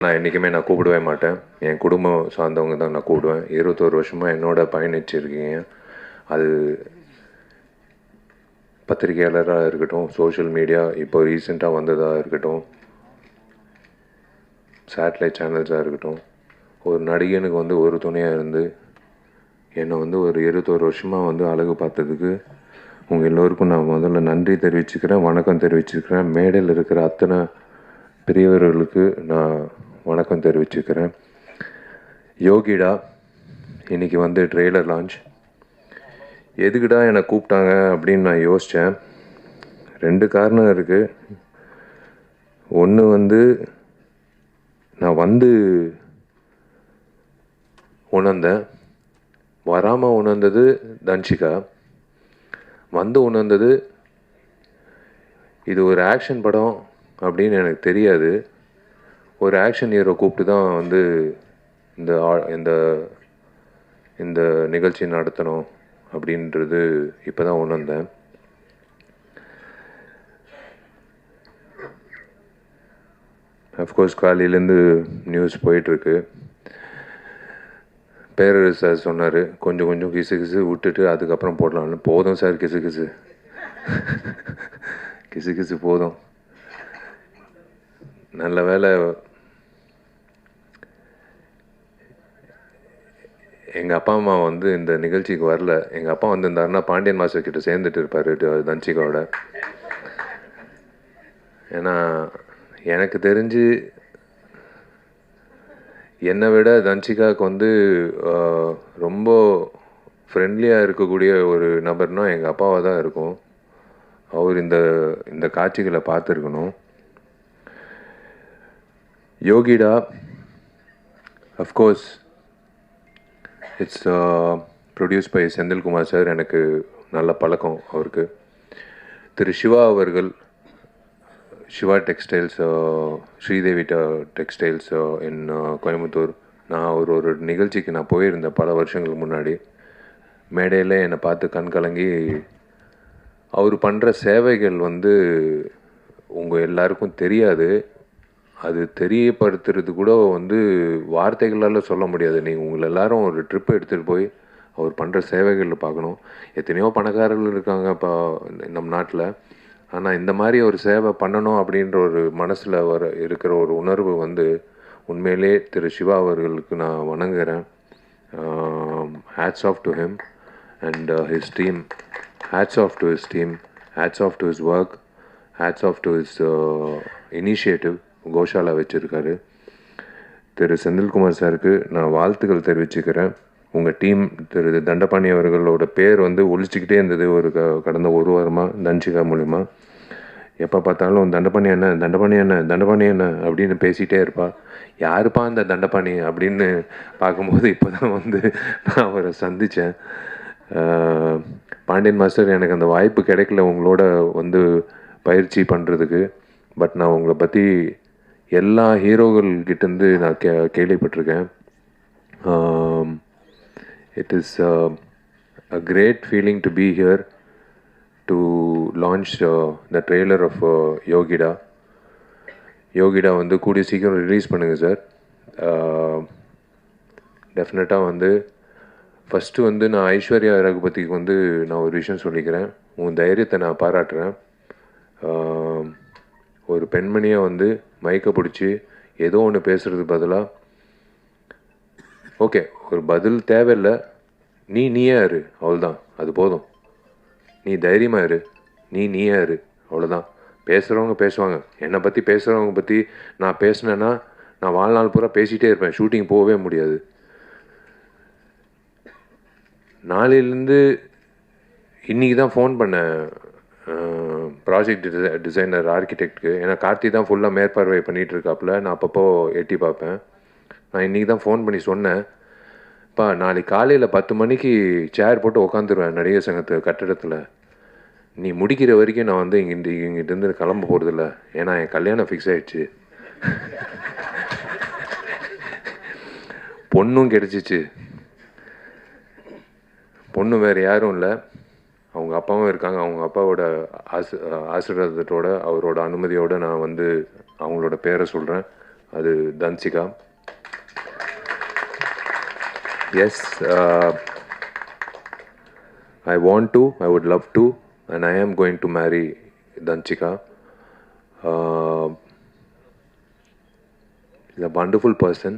நான் என்றைக்குமே நான் கூப்பிடவே மாட்டேன். என் குடும்பம் சார்ந்தவங்க தான் நான் கூப்பிடுவேன். 21 வருஷமாக என்னோட பயணிச்சிருக்கீங்க. அது பத்திரிகையாளராக இருக்கட்டும், சோஷியல் மீடியா இப்போ ரீசெண்டாக வந்ததாக இருக்கட்டும், சேட்டலைட் சேனல்ஸாக இருக்கட்டும், ஒரு நடிகனுக்கு வந்து ஒரு துணையாக இருந்து என்னை வந்து ஒரு 21 வருஷமாக வந்து அழகு பார்த்ததுக்கு உங்கள் எல்லோருக்கும் நான் முதல்ல நன்றி தெரிவிச்சுக்கிறேன், வணக்கம் தெரிவிச்சுக்கிறேன். மேடையில் இருக்கிற அத்தனை பெரியவர்களுக்கு நான் வணக்கம் தெரிவிச்சுக்கிறேன். யோகிடா இன்றைக்கி வந்து ட்ரெய்லர் லான்ச். எதுக்குடா என்னை கூப்பிட்டாங்க அப்படின்னு நான் யோசித்தேன். 2 காரணம் இருக்குது. ஒன்று வந்து நான் வந்து உணர்ந்தேன், வராமல் உணர்ந்தது தன்ஷிகா, வந்து உணர்ந்தது இது ஒரு ஆக்ஷன் படம் அப்படின்னு எனக்கு தெரியாது. ஒரு ஆக்ஷன் ஹீரோ கூப்பிட்டு தான் வந்து இந்த இந்த இந்த நிகழ்ச்சி நடத்தணும் அப்படின்றது இப்போ தான் உணர்ந்தேன். அஃப்கோர்ஸ் காலையிலேருந்து நியூஸ் போயிட்டுருக்கு. பேரரசு சார் சொன்னார், கொஞ்சம் கொஞ்சம் கிசு கிசு விட்டுட்டு அதுக்கப்புறம் போடலான்னு. போதும் சார் கிசு கிசு கிசு கிசு போதும். நல்ல வேலை எங்கள் அப்பா அம்மா வந்து இந்த நிகழ்ச்சிக்கு வரல. எங்கள் அப்பா வந்திருந்தாருன்னா பாண்டியன் மாஸ்டர் கிட்ட சேர்ந்துட்டு இருப்பார் தன்ஷிகாவோட. ஏன்னா எனக்கு தெரிஞ்சு என்னை விட தன்ஷிகாவுக்கு வந்து ரொம்ப ஃப்ரெண்ட்லியாக இருக்கக்கூடிய ஒரு நபர்னால் எங்கள் அப்பாவாக தான் இருக்கும். அவர் இந்த இந்த காட்சிகளை பார்த்துருக்கணும். யோகிடா of course it's produce by Senthilkumar sir. எனக்கு நல்ல பழக்கம் அவருக்கு. திரு சிவா அவர்கள், Siva textiles, Sridevi textiles in Coimbatore. நான் ஒரு நிகழ்ச்சிக்கு நான் போயிருந்தேன் பல வருஷங்களுக்கு முன்னாடி. மேடையில் என்னை பார்த்து கண் கலங்கி அவர் பண்ணுற சேவைகள் வந்து உங்கள் எல்லாருக்கும் தெரியாது. அது தெரியப்படுத்துறது கூட வந்து வார்த்தைகளால் சொல்ல முடியாது. நீங்கள் உங்களை எல்லாரும் ஒரு ட்ரிப் எடுத்துகிட்டு போய் அவர் பண்ணுற சேவைகளில் பார்க்கணும். எத்தனையோ பணக்காரர்கள் இருக்காங்க இப்போ நம்ம நாட்டில். ஆனால் இந்த மாதிரி ஒரு சேவை பண்ணணும் அப்படின்ற ஒரு மனசில் இருக்கிற ஒரு உணர்வு வந்து உண்மையிலே திரு சிவா அவர்களுக்கு நான் வணங்குகிறேன். Hats off to him and his team. Hats off to his team, hats off to his work, hats off to his initiative. கோஷாலா வச்சுருக்காரு. திரு செந்தில்குமார் சாருக்கு நான் வாழ்த்துக்கள் தெரிவிச்சுக்கிறேன். உங்கள் டீம் திரு தண்டபாணி அவர்களோட பேர் வந்து ஒழிச்சிக்கிட்டே இருந்தது ஒரு கடந்த ஒரு வாரமாக தன்ஷிகா மூலிமா. எப்போ பார்த்தாலும் தண்டபாணி என்ன தண்டபாணி என்ன தண்டபாணி என்ன அப்படின்னு பேசிகிட்டே இருப்பா. யாருப்பா அந்த தண்டபாணி அப்படின்னு பார்க்கும்போது இப்போ தான் வந்து நான் அவரை சந்தித்தேன். பாண்டியன் மாஸ்டர், எனக்கு அந்த வாய்ப்பு கிடைக்கல உங்களோட வந்து பயிற்சி பண்ணுறதுக்கு. பட் நான் உங்களை பற்றி எல்லா ஹீரோகள்கிட்டேருந்து நான் கேள்விப்பட்டிருக்கேன். It is a great feeling to be here to launch the trailer of யோகிடா. யோகிடா வந்து கூடிய சீக்கிரம் ரிலீஸ் பண்ணுங்கள் சார். டெஃபினட்டாக வந்து ஃபஸ்ட்டு வந்து நான் ஐஸ்வர்யா ரகுபதிக்கு வந்து நான் ஒரு விஷயம் சொல்லிக்கிறேன். உன் தைரியத்தை நான் பாராட்டுறேன். ஒரு பெண்மணியாக வந்து மயக்க பிடிச்சி ஏதோ ஒன்று பேசுகிறது பதிலாக, ஓகே ஒரு பதில் தேவையில்லை, நீயே இரு, அவ்வளோதான், அது போதும். நீ தைரியமாக இரு, நீயே இரு, அவ்வளோதான். பேசுகிறவங்க பேசுவாங்க. என்னை பற்றி பேசுகிறவங்க பற்றி நான் பேசினேன்னா நான் வாழ்நாள் பூரா பேசிகிட்டே இருப்பேன், ஷூட்டிங் போகவே முடியாது. நாளையிலேருந்து இன்றைக்கி தான் ஃபோன் பண்ணேன் ப்ராஜெக்ட் டிசைனர் ஆர்கிடெக்டுக்கு. ஏன்னா கார்த்தி தான் ஃபுல்லாக மேற்பார்வை பண்ணிகிட்டு இருக்காப்புல. நான் அப்பப்போ எட்டி பார்ப்பேன். நான் இன்றைக்கி தான் ஃபோன் பண்ணி சொன்னேன், பா நாளைக்கு காலையில் 10 மணிக்கு சேர் போட்டு உக்காந்துருவேன் நடிகர் சங்கத்து கட்டிடத்தில். நீ முடிக்கிற வரைக்கும் நான் வந்து இங்கிட்டிருந்து கிளம்ப போகிறதில்ல. ஏன்னா என் கல்யாணம் ஃபிக்ஸ் ஆகிடுச்சு. பொண்ணும் கிடச்சிச்சு. பொண்ணு வேறு யாரும் இல்லை, அவங்க அப்பாவும் இருக்காங்க. அவங்க அப்பாவோட ஆசீர்வாதத்தோட அவரோட அனுமதியோடு நான் வந்து அவங்களோட பேரை சொல்கிறேன். அது Dhanshika. Yes, I want to, I would love to, and I am going to marry Danchika. She's a wonderful person.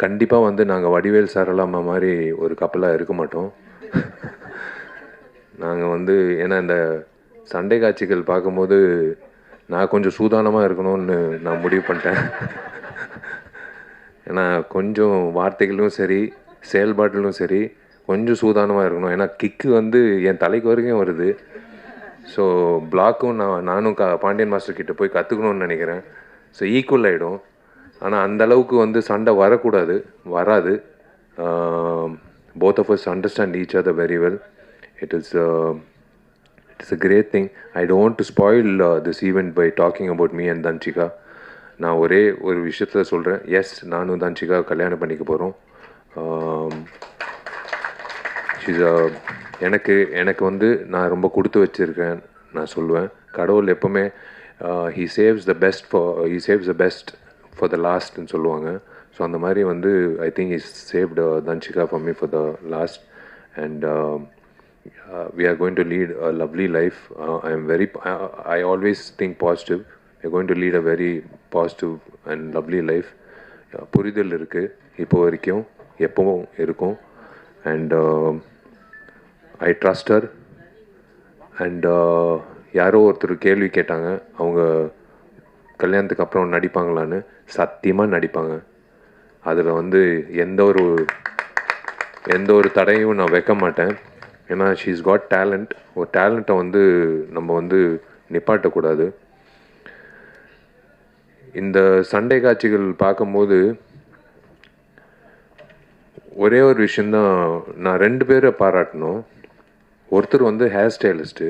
கண்டிப்பாக வந்து நாங்கள் வடிவேல் சாரலாமா மாதிரி ஒரு கப்பலாக இருக்க மாட்டோம். நாங்கள் வந்து ஏன்னா இந்த சண்டை காட்சிகள் பார்க்கும்போது நான் கொஞ்சம் சூதானமாக இருக்கணும்னு நான் முடிவு பண்ணிட்டேன். ஏன்னா கொஞ்சம் வார்த்தைகளும் சரி செயல்பாட்டிலும் சரி கொஞ்சம் சூதானமாக இருக்கணும். ஏன்னா கிக்கு வந்து என் தலைக்கு வரைக்கும் வருது. ஸோ பிளாக்கும் நானும் பாண்டியன் மாஸ்டர் கிட்ட போய் கற்றுக்கணும்னு நினைக்கிறேன். ஸோ ஈக்குவல் ஆகிடும். ஆனால் அந்தளவுக்கு வந்து சண்டை வரக்கூடாது, வராது. both of us understand each other very well. It is a great thing. I don't want to spoil this event by talking about me and Danchika. நான் ஒரே ஒரு விஷயத்தில் சொல்கிறேன். எஸ், நானும் தன்சிகா கல்யாணம் பண்ணிக்க போகிறோம். எனக்கு வந்து நான் ரொம்ப கொடுத்து வச்சுருக்கேன் நான் சொல்லுவேன். கடவுள் எப்போவுமே he saves the best for the lastன்னு சொல்லுவாங்க. ஸோ அந்த மாதிரி வந்து I think he saved Danchika for me for the last, and we are going to lead a lovely life. I always think positive. We're going to lead a very positive and lovely life. புரிதல் இருக்குது இப்போ வரைக்கும், எப்பவும் இருக்கும். And I trust her. And யாரோ ஒருத்தர் கேள்வி கேட்டாங்க, அவங்க கல்யாணத்துக்கு அப்புறம் நடிப்பாங்களான்னு. சத்தியமாக நடிப்பாங்க. அதில் வந்து எந்த ஒரு தடையும் நான் வைக்க மாட்டேன். ஏன்னா ஷீஸ் காட் டேலண்ட். ஒரு டேலண்ட்டை வந்து நம்ம வந்து நிப்பாட்டக்கூடாது. இந்த சண்டை காட்சிகள் பார்க்கும்போது ஒரே ஒரு விஷயந்தான் நான் 2 பேரை பாராட்டணும். ஒருத்தர் வந்து ஹேர் ஸ்டைலிஸ்ட்டு.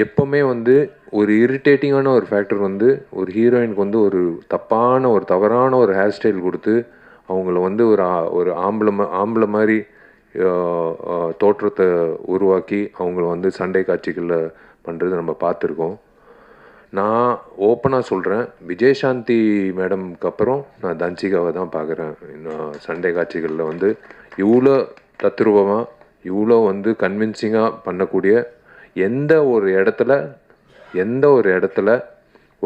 எப்போவுமே வந்து ஒரு இரிட்டேட்டிங்கான ஒரு ஃபேக்டர் வந்து ஒரு ஹீரோயினுக்கு வந்து ஒரு தவறான ஒரு ஹேர் ஸ்டைல் கொடுத்து அவங்கள வந்து ஒரு ஆம்பளை மாதிரி தோற்றத்தை உருவாக்கி அவங்கள வந்து சண்டை காட்சிகளில் பண்ணுறது நம்ம பார்த்துருக்கோம். நான் ஓப்பனாக சொல்கிறேன், விஜயசாந்தி மேடம்க்கு அப்புறம் நான் தன்சிகாவை தான் பார்க்குறேன். சண்டை காட்சிகளில் வந்து இவ்வளோ தத்ரூபமாக, இவ்வளோ வந்து கன்வின்சிங்காக பண்ணக்கூடிய எந்த ஒரு இடத்துல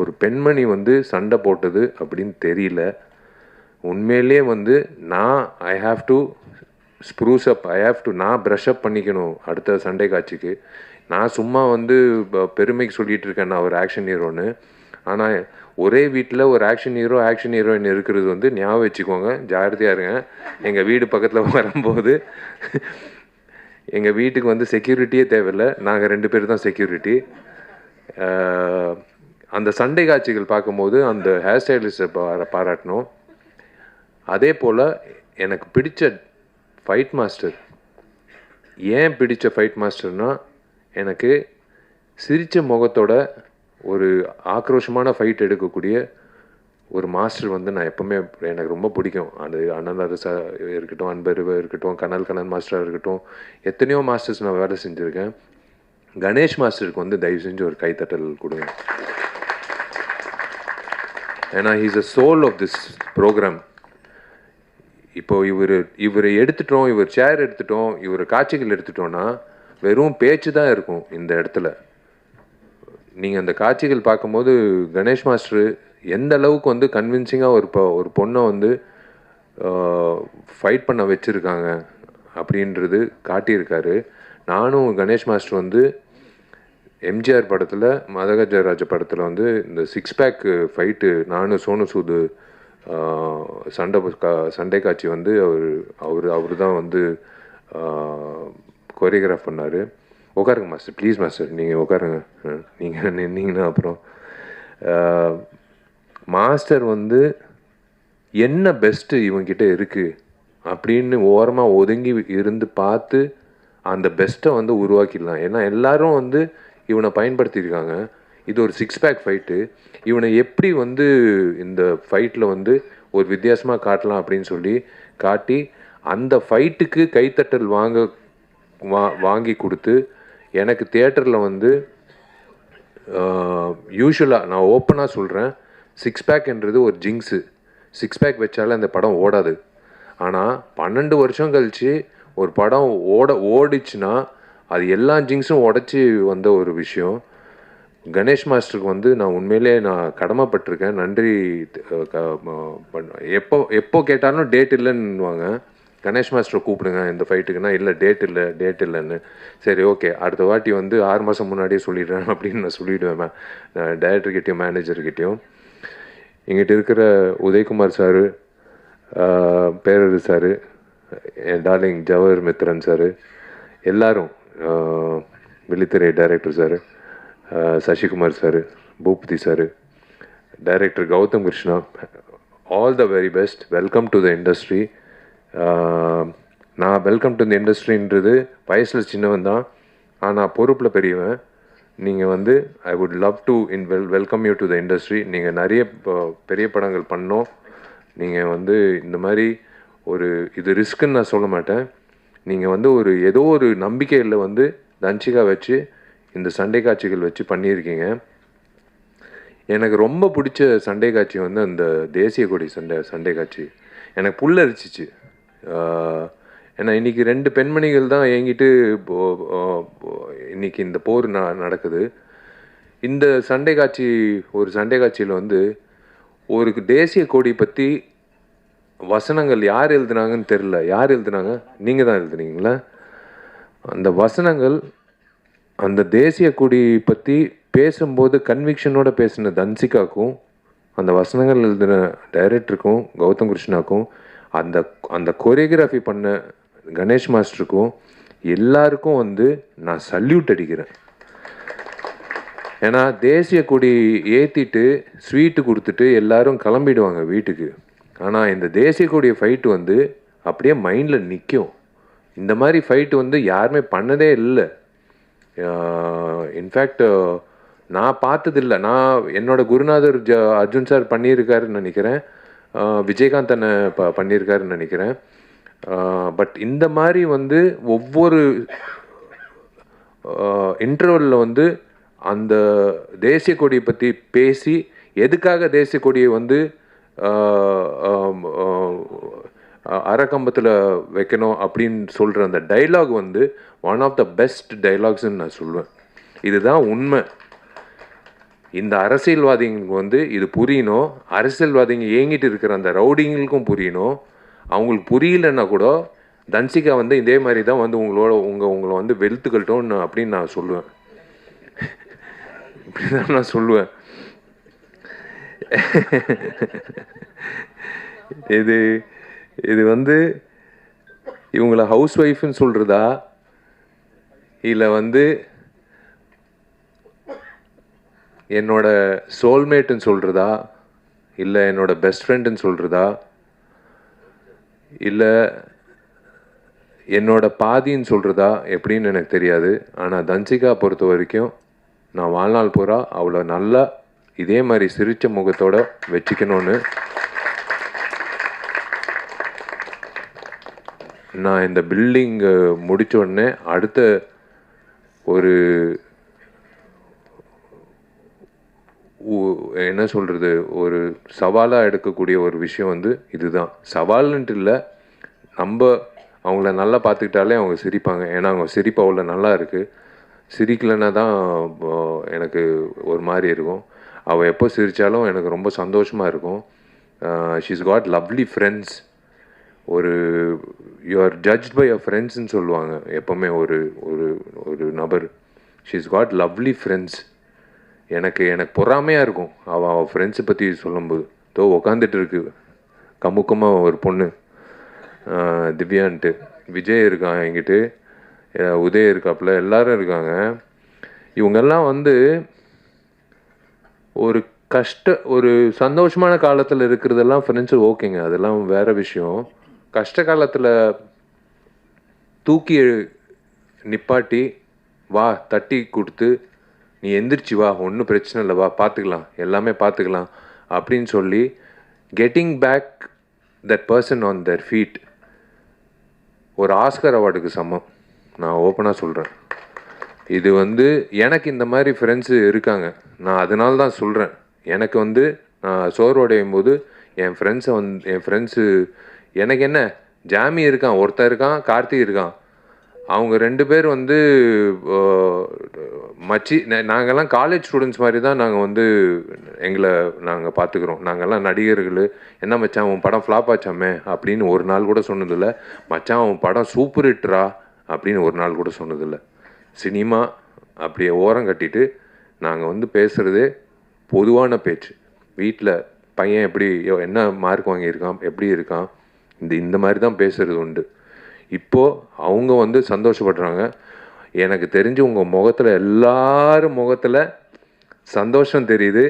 ஒரு பெண்மணி வந்து சண்டை போட்டது அப்படின்னு தெரியல. உண்மையிலே வந்து ஐ ஹாவ் டு ஸ்ப்ரூஸ் அப், நான் ப்ரஷ் அப் பண்ணிக்கணும் அடுத்த சண்டை காட்சிக்கு. நான் சும்மா வந்து பெருமைக்கு சொல்லிகிட்டு இருக்கேன் நான் ஒரு ஆக்ஷன் ஹீரோன்னு. ஆனால் ஒரே வீட்டில் ஒரு ஆக்ஷன் ஹீரோயின் இருக்கிறது வந்து ஞாபகம் வச்சுக்கோங்க, ஜாகிரதையாக இருங்க. எங்கள் வீடு பக்கத்தில் வரும்போது எங்கள் வீட்டுக்கு வந்து செக்யூரிட்டியே தேவையில்லை, நாங்கள் 2 பேர் தான் செக்யூரிட்டி. அந்த சண்டை காட்சிகள் பார்க்கும்போது அந்த ஹேர் ஸ்டைலிஸ்ட்டை பாராட்டணும். அதே போல் எனக்கு பிடிச்ச ஃபைட் மாஸ்டர், ஏன் பிடிச்ச ஃபைட் மாஸ்டர்னால் எனக்கு சிரித்த முகத்தோட ஒரு ஆக்ரோஷமான ஃபைட் எடுக்கக்கூடிய ஒரு மாஸ்டர் வந்து நான் எப்போவுமே எனக்கு ரொம்ப பிடிக்கும். அது அண்ணன் அரசா இருக்கட்டும், அன்பருவா இருக்கட்டும், கனல் மாஸ்டராக இருக்கட்டும், எத்தனையோ மாஸ்டர்ஸ் நான் வேலை செஞ்சுருக்கேன். கணேஷ் மாஸ்டருக்கு வந்து தயவு செஞ்சு ஒரு கைத்தட்டல் கொடுங்க. ஏன்னா he's a soul of this program. இப்போ இவரை எடுத்துட்டோம், இவர் சேர் எடுத்துட்டோம், இவர் காட்சிகள் எடுத்துட்டோன்னா வெறும் பேச்சு தான் இருக்கும் இந்த இடத்துல. நீங்கள் அந்த காட்சிகள் பார்க்கும்போது கணேஷ் மாஸ்டர் எந்த அளவுக்கு வந்து கன்வின்சிங்காக ஒரு பொண்ணை வந்து ஃபைட் பண்ண வச்சுருக்காங்க அப்படின்றது காட்டியிருக்காரு. நானும் கணேஷ் மாஸ்டர் வந்து எம்ஜிஆர் படத்தில், மதகஜராஜ படத்தில் வந்து இந்த 6 பேக் ஃபைட்டு நானும் சோனு சூது சண்டை காட்சி வந்து அவர் தான் வந்து கோரியோகிராஃப் பண்ணார். உட்காருங்க மாஸ்டர், ப்ளீஸ் மாஸ்டர், நீங்கள் உட்காருங்க. நீங்கள் நின்னீங்கன்னா அப்புறம் மாஸ்டர் வந்து என்ன பெஸ்ட்டு இவங்கிட்ட இருக்குது அப்படின்னு ஓரமாக ஒதுங்கி இருந்து பார்த்து அந்த பெஸ்ட்டை வந்து உருவாக்கிடலாம். ஏன்னா எல்லோரும் வந்து இவனை பயன்படுத்தியிருக்காங்க. இது ஒரு 6 பேக் ஃபைட்டு. இவனை எப்படி வந்து இந்த ஃபைட்டில் வந்து ஒரு வித்தியாசமாக காட்டலாம் அப்படின்னு சொல்லி காட்டி அந்த ஃபைட்டுக்கு கைத்தட்டல் வாங்கி கொடுத்து எனக்கு தியேட்டரில் வந்து யூஸ்வலாக நான் ஓப்பனாக சொல்கிறேன், 6 பேக்ன்றது ஒரு ஜிங்ஸு. 6 பேக் வச்சாலே அந்த படம் ஓடாது. ஆனால் 12 வருஷம் கழித்து ஒரு படம் ஓடிச்சுன்னா அது எல்லா ஜிங்ஸும் உடச்சி வந்த ஒரு விஷயம். கணேஷ் மாஸ்டருக்கு வந்து நான் உண்மையிலே நான் கடமைப்பட்டிருக்கேன். நன்றி. எப்போ கேட்டாலும் டேட் இல்லைன்னுவாங்க. கணேஷ் மாஸ்டரை கூப்பிடுங்க இந்த ஃபைட்டுக்குன்னா, இல்லை டேட் இல்லைன்னு. சரி ஓகே, அடுத்த வாட்டி வந்து 6 மாதம் முன்னாடியே சொல்லிடுறேன் அப்படின்னு நான் சொல்லிவிடுவேன் டைரக்டர்கிட்டையும் மேனேஜர்கிட்டையும். எங்கிட்ட இருக்கிற உதயகுமார் சாரு, பேரரு சாரு, என் டார்லிங் ஜவஹர் மித்ரன் சாரு, எல்லாரும், Vizhithirai director sir, Sasikumar sir, Boopathy sir, director Gautham Krishna, all the very best. Welcome to the industry. நான் வெல்கம் டு த இண்டஸ்ட்ரின்றது வயசில் சின்னவன் தான், ஆனால் பொறுப்பில் பெரியவன். நீங்கள் வந்து I would love to welcome you to the industry. நீங்கள் நிறைய பெரிய படங்கள் பண்ணோம். நீங்கள் வந்து இந்த மாதிரி ஒரு இது ரிஸ்க்குன்னு நான் சொல்ல மாட்டேன். நீங்கள் வந்து ஒரு ஏதோ ஒரு நம்பிக்கையில் வந்து தன்சிகா வச்சு இந்த சண்டை காட்சிகள் வச்சு பண்ணியிருக்கீங்க. எனக்கு ரொம்ப பிடிச்ச சண்டை காட்சி வந்து அந்த தேசிய கொடி சண்டை காட்சி. எனக்கு புல்லரிச்சிச்சு. ஏன்னா இன்றைக்கி 2 பெண்மணிகள் தான் என்கிட்ட இன்றைக்கி இந்த போர் நடக்குது. இந்த சண்டை காட்சியில் வந்து ஒரு தேசிய கொடி பற்றி வசனங்கள் யார் எழுதுனாங்கன்னு தெரில. யார் எழுதுனாங்க? நீங்கள் தான் எழுதுனீங்களா? அந்த வசனங்கள் அந்த தேசிய கொடி பற்றி பேசும்போது கன்விக்ஷனோட பேசின தன்சிகாக்கும், அந்த வசனங்கள் எழுதின டைரக்டருக்கும் கௌதம் கிருஷ்ணாக்கும், அந்த கொரியோகிராஃபி பண்ண கணேஷ் மாஸ்டருக்கும் எல்லாருக்கும் வந்து நான் சல்யூட் அடிக்கிறேன். ஏன்னா தேசிய கொடி ஏற்றிட்டு ஸ்வீட்டு கொடுத்துட்டு எல்லாரும் கிளம்பிடுவாங்க வீட்டுக்கு. ஆனால் இந்த தேசிய கொடிய ஃபைட்டு வந்து அப்படியே மைண்டில் நிற்கும். இந்த மாதிரி ஃபைட்டு வந்து யாருமே பண்ணதே இல்லை. இன்ஃபேக்ட் நான் பார்த்ததில்லை. நான் என்னோடய குருநாதர் அர்ஜுன் சார் பண்ணியிருக்காருன்னு நினைக்கிறேன், விஜயகாந்த் அண்ணை பண்ணியிருக்காருன்னு நினைக்கிறேன். பட் இந்த மாதிரி வந்து ஒவ்வொரு இன்டர்வலில் வந்து அந்த தேசிய கொடியை பற்றி பேசி எதுக்காக தேசிய கொடியை வந்து அரைக்கம்பத்தில் வைக்கணும் அப்படின்னு சொல்கிற அந்த டைலாக் வந்து ஒன் ஆஃப் த பெஸ்ட் டைலாக்ஸ்ன்னு நான் சொல்லுவேன். இதுதான் உண்மை. இந்த அரசியல்வாதிங்களுக்கு வந்து இது புரியணும். அரசியல்வாதிங்க ஏங்கிட்டு இருக்கிற அந்த ரவுடிங்களுக்கும் புரியணும். அவங்களுக்கு புரியலன்னா கூட தன்சிகா வந்து இதே மாதிரி தான் வந்து உங்களை வந்து வெளுத்துக்கட்டும் அப்படின்னு நான் சொல்லுவேன். இப்படி தான் நான் சொல்லுவேன். இது வந்து இவங்கள ஹவுஸ் ஒய்ஃப்னு சொல்கிறதா, இல்லை வந்து என்னோட சோல்மேட்டுன்னு சொல்கிறதா, இல்லை என்னோட பெஸ்ட் ஃப்ரெண்டுன்னு சொல்கிறதா, இல்லை என்னோட பாதின்னு சொல்கிறதா எப்படின்னு எனக்கு தெரியாது. ஆனால் தன்சிகா பொறுத்த வரைக்கும் நான் வாழ்நாள் பூரா அவளை நல்லா இதே மாதிரி சிரித்த முகத்தோடு வச்சுக்கணும்னு நான் இந்த பில்டிங் முடித்த உடனே அடுத்த ஒரு என்ன சொல்கிறது, ஒரு சவாலாக எடுக்கக்கூடிய ஒரு விஷயம் வந்து இதுதான். சவால்ன்ட்டு இல்லை, நம்ம அவங்கள நல்லா பார்த்துக்கிட்டாலே அவங்க சிரிப்பாங்க. ஏன்னா அவங்க சிரிப்பு அவ்வளோ நல்லா இருக்குது. சிரிக்கலைன்னா தான் எனக்கு ஒரு மாதிரி இருக்கும். அவள் எப்போ சிரித்தாலும் எனக்கு ரொம்ப சந்தோஷமாக இருக்கும். She's got lovely friends. ஒரு you are judged by your ஃப்ரெண்ட்ஸ்ன்னு சொல்லுவாங்க எப்போவுமே ஒரு ஒரு ஒரு நபர். She's got lovely friends. எனக்கு பொறாமையாக இருக்கும் அவள் ஃப்ரெண்ட்ஸை பற்றி சொல்லும்போது. உக்காந்துட்டு இருக்கு கமுக்கமாக ஒரு பொண்ணு, திவ்யான்ட்டு. விஜய் இருக்கான் என்கிட்ட, உதய் இருக்காப்புல, எல்லாரும் இருக்காங்க. இவங்கெல்லாம் வந்து ஒரு சந்தோஷமான காலத்தில் இருக்கிறதெல்லாம் ஃப்ரெண்ட்ஸு ஓகேங்க, அதெல்லாம் வேறு விஷயம். கஷ்ட காலத்தில் தூக்கி நிப்பாட்டி வா தட்டி கொடுத்து நீ எந்திரிச்சு வா, ஒன்றும் பிரச்சனை இல்லை, வா பார்த்துக்கலாம், எல்லாமே பார்த்துக்கலாம் அப்படின்னு சொல்லி getting back that person on their feet ஒரு ஆஸ்கர் அவார்டுக்கு சமம். நான் ஓப்பனாக சொல்கிறேன். இது வந்து எனக்கு இந்த மாதிரி ஃப்ரெண்ட்ஸு இருக்காங்க. நான் அதனால தான் சொல்கிறேன். எனக்கு வந்து நான் சோர்வடையும் போது என் ஃப்ரெண்ட்ஸு எனக்கு என்ன ஜாமி இருக்கான், ஒருத்தன் இருக்கான், கார்த்தி இருக்கான். அவங்க 2 பேர் வந்து மச்சி நாங்கள்லாம் காலேஜ் ஸ்டூடெண்ட்ஸ் மாதிரி தான் நாங்கள் வந்து எங்களை நாங்கள் பார்த்துக்குறோம். நாங்கள்லாம் நடிகர்கள். என்ன மச்சான் உன் படம் ஃப்ளாப் ஆச்சாமே அப்படின்னு ஒரு நாள் கூட சொன்னதில்லை. மச்சான் உன் படம் சூப்பர் ஹிட்ரா அப்படின்னு ஒரு நாள் கூட சொன்னதில்லை. சினிமா அப்படியே ஓரம் கட்டிட்டு நாங்கள் வந்து பேசுகிறதே பொதுவான பேச்சு. வீட்டில் பையன் எப்படி என்ன மார்க் வாங்கியிருக்கான், எப்படி இருக்கான், இந்த மாதிரி தான் பேசுகிறது உண்டு. இப்போது அவங்க வந்து சந்தோஷப்படுறாங்க. எனக்கு தெரிஞ்சு உங்கள் முகத்தில் எல்லாரும் முகத்தில் சந்தோஷம் தெரியுது.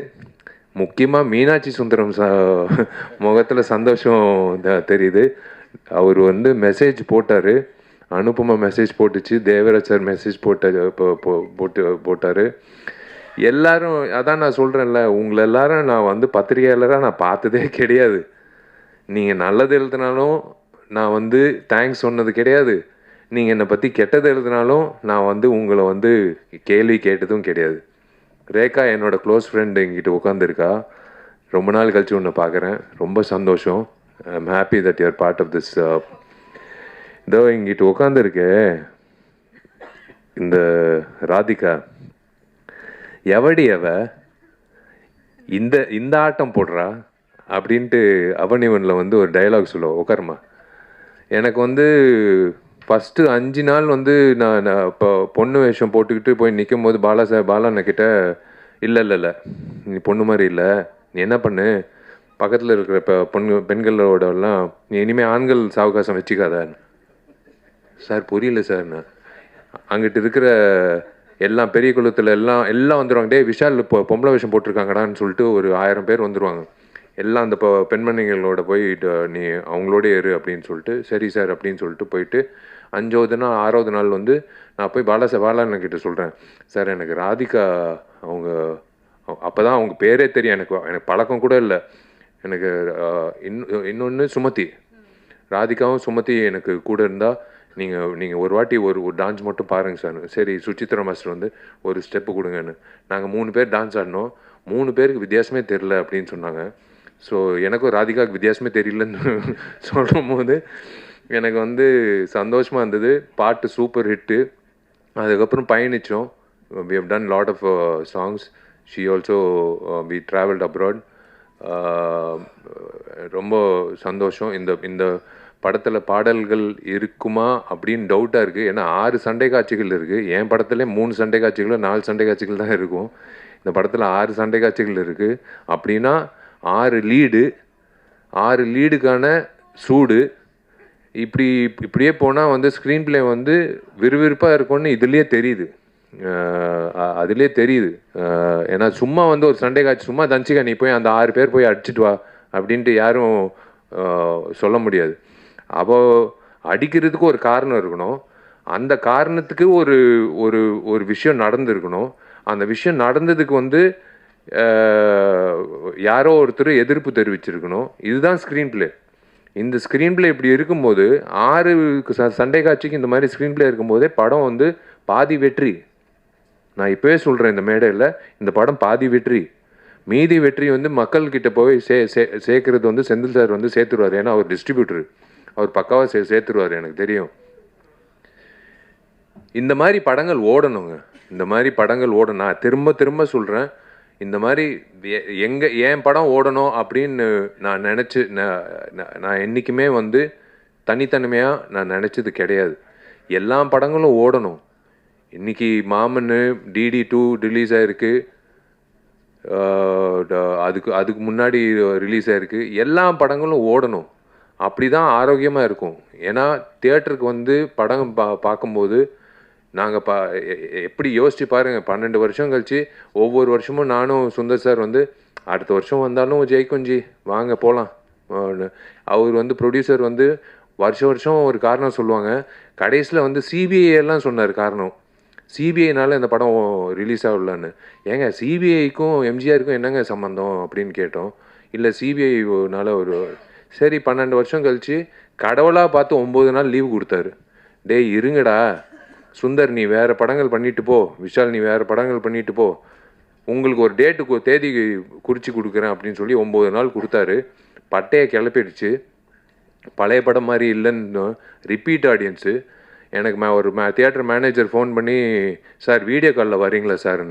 முக்கியமாக மீனாட்சி சுந்தரம் முகத்தில் சந்தோஷம் தெரியுது. அவர் வந்து மெசேஜ் போட்டார், அனுபமா மெசேஜ் போட்டுச்சு, தேவராஜ் சார் மெசேஜ் போட்டார். எல்லாரும் அதான் நான் சொல்கிறேன்ல, உங்களை எல்லாரும் நான் வந்து பத்திரிகையாளராக நான் பார்த்ததே கிடையாது. நீங்கள் நல்லது எழுதினாலும் நான் வந்து தேங்க்ஸ் சொன்னது கிடையாது. நீங்கள் என்னை பற்றி கெட்டது எழுதினாலும் நான் வந்து உங்களை வந்து கேள்வி கேட்டதும் கிடையாது. ரேகா என்னோடய க்ளோஸ் ஃப்ரெண்டு எங்கிட்ட உட்காந்துருக்கா. ரொம்ப நாள் கழிச்சு உன்னை பார்க்குறேன், ரொம்ப சந்தோஷம். I am happy that you're part of this. இதோ இங்கிட்ட உட்காந்துருக்கே இந்த ராதிகா, எவடி இந்த இந்த ஆட்டம் போடுறா அப்படின்ட்டு அவனிவனில் வந்து ஒரு டைலாக் சொல்லுவோம், உட்காருமா. எனக்கு வந்து ஃபஸ்ட்டு 5 நாள் வந்து நான் இப்போ பொண்ணு வேஷம் போட்டுக்கிட்டு போய் நிற்கும் போது பாலாண்ணக்கிட்ட இல்லை நீ பொண்ணு மாதிரி இல்லை, நீ என்ன பண்ணு, பக்கத்தில் இருக்கிற இப்போ பெண்களோடலாம் நீ இனிமேல் ஆண்கள் சாவகாசம் வச்சுக்காத. சார் புரியல சார், நான் அங்கிட்டு இருக்கிற எல்லாம் பெரிய குளத்தில் எல்லாம் வந்துடுவாங்க. டே விஷால் இப்போ பொம்பளை வேஷம் போட்டிருக்காங்கடான்னு சொல்லிட்டு ஒரு 1000 பேர் வந்துடுவாங்க. எல்லாம் அந்த பெண்மணிகளோட போய் நீ அவங்களோட இரு அப்படின்னு சொல்லிட்டு, சரி சார் அப்படின்னு சொல்லிட்டு போயிட்டு 5வது நாள் 6வது நாள் வந்து நான் போய் பாலாண்ணக்கிட்ட சொல்கிறேன், சார் எனக்கு ராதிகா அவங்க அப்போ தான் அவங்க பேரே தெரியும். எனக்கு பழக்கம் கூட இல்லை. எனக்கு இன்னொன்று சுமதி, ராதிகாவும் சுமதி எனக்கு கூட இருந்தால் நீங்கள் ஒரு வாட்டி ஒரு டான்ஸ் மட்டும் பாருங்கள் சார். சரி சுசித்ரா மாஸ்டர் வந்து ஒரு ஸ்டெப்பு கொடுங்கன்னு. நாங்கள் 3 பேர் டான்ஸ் ஆடினோம். 3 பேருக்கு வித்தியாசமே தெரில அப்படின்னு சொன்னாங்க. ஸோ எனக்கும் ராதிகாவுக்கு வித்தியாசமே தெரியலன்னு சொல்லும் போது எனக்கு வந்து சந்தோஷமாக இருந்தது. பாட்டு சூப்பர் ஹிட்டு. அதுக்கப்புறம் பயணித்தோம். We have done lot of songs. She also we travelled abroad. ரொம்ப சந்தோஷம். இந்த படத்தில் பாடல்கள் இருக்குமா அப்படின்னு டவுட்டாக இருக்குது. ஏன்னா 6 சண்டை காட்சிகள் இருக்குது. என் படத்துல 3 சண்டை காட்சிகளோ 4 சண்டை காட்சிகள் தான் இருக்கும். இந்த படத்தில் 6 சண்டை காட்சிகள் இருக்குது. அப்படின்னா 6 லீடுக்கான சூடு. இப்படியே போனால் வந்து ஸ்க்ரீன் பிளே வந்து விறுவிறுப்பாக இருக்கும்னு இதுலேயே தெரியுது. அதுலேயே தெரியுது. ஏன்னா சும்மா வந்து ஒரு சண்டை காட்சி சும்மா தஞ்சிக்கா நீ போய் அந்த 6 பேர் போய் அடிச்சிட்டு வா அப்படின்ட்டு யாரும் சொல்ல முடியாது. அப்போ அடிக்கிறதுக்கு ஒரு காரணம் இருக்கணும். அந்த காரணத்துக்கு ஒரு ஒரு ஒரு விஷயம் நடந்துருக்கணும். அந்த விஷயம் நடந்ததுக்கு வந்து யாரோ ஒருத்தர் எதிர்ப்பு தெரிவிச்சிருக்கணும். இதுதான் ஸ்க்ரீன் பிளே. இந்த ஸ்க்ரீன் பிளே இப்படி இருக்கும்போது 6 சண்டை காட்சிக்கு இந்த மாதிரி ஸ்க்ரீன் பிளே இருக்கும்போதே படம் வந்து பாதி வெற்றி. நான் இப்போவே சொல்கிறேன் இந்த மேடையில், இந்த படம் பாதி வெற்றி. மீதி வெற்றி வந்து மக்கள்கிட்ட போய் சேர்க்கறது வந்து செந்தில் சார் வந்து சேர்த்துருவார். ஏன்னா அவர் டிஸ்ட்ரிபியூட்டர், அவர் பக்காவாக சேர்த்துருவார், எனக்கு தெரியும். இந்த மாதிரி படங்கள் ஓடணுங்க. இந்த மாதிரி படங்கள் ஓடணும். நான் திரும்ப சொல்கிறேன், இந்த மாதிரி என் படம் ஓடணும் அப்படின்னு நான் நான் என்றைக்குமே வந்து தனித்தன்மையாக நான் நினச்சது கிடையாது. எல்லா படங்களும் ஓடணும். இன்றைக்கி மாமன் DD 2 ரிலீஸ் ஆகிருக்கு. அதுக்கு முன்னாடி ரிலீஸ் ஆகிருக்கு. எல்லா படங்களும் ஓடணும். அப்படி தான் ஆரோக்கியமாக இருக்கும். ஏன்னா தியேட்டருக்கு வந்து படம் பார்க்கும்போது நாங்கள் எப்படி யோசிச்சு பாருங்கள், 12 வருஷம் கழிச்சு ஒவ்வொரு வருஷமும் நானும் சுந்தர் சார் வந்து அடுத்த வருஷம் வந்தாலும் ஜெயிக்கும்ஜி வாங்க போகலாம். அவர் வந்து ப்ரொடியூசர் வந்து வருஷம் ஒரு காரணம் சொல்லுவாங்க. கடைசியில் வந்து CBI எல்லாம் சொன்னார் காரணம். CBIனால இந்த படம் ரிலீஸ் ஆகலான்னு. ஏங்க சிபிஐக்கும் எம்ஜிஆருக்கும் என்னங்க சம்மந்தம் அப்படின்னு கேட்டோம். இல்லை CBIனால ஒரு சரி 12 வருஷம் கழிச்சு கடவுளாக பார்த்து 9 நாள் லீவு கொடுத்தாரு. டேய் இருங்கடா, சுந்தர் நீ வேறு படங்கள் பண்ணிட்டு போ, விஷால் நீ வேறு படங்கள் பண்ணிட்டு போ, உங்களுக்கு ஒரு டேட்டுக்கு தேதி குறித்து கொடுக்குறேன் அப்படின்னு சொல்லி 9 நாள் கொடுத்தாரு. பட்டையை கிளப்பிடுச்சு. பழைய படம் மாதிரி இல்லைன்னு ரிப்பீட் ஆடியன்ஸு. எனக்கு ஒரு தியேட்டர் மேனேஜர் ஃபோன் பண்ணி, சார் வீடியோ காலில் வரீங்களா சார்?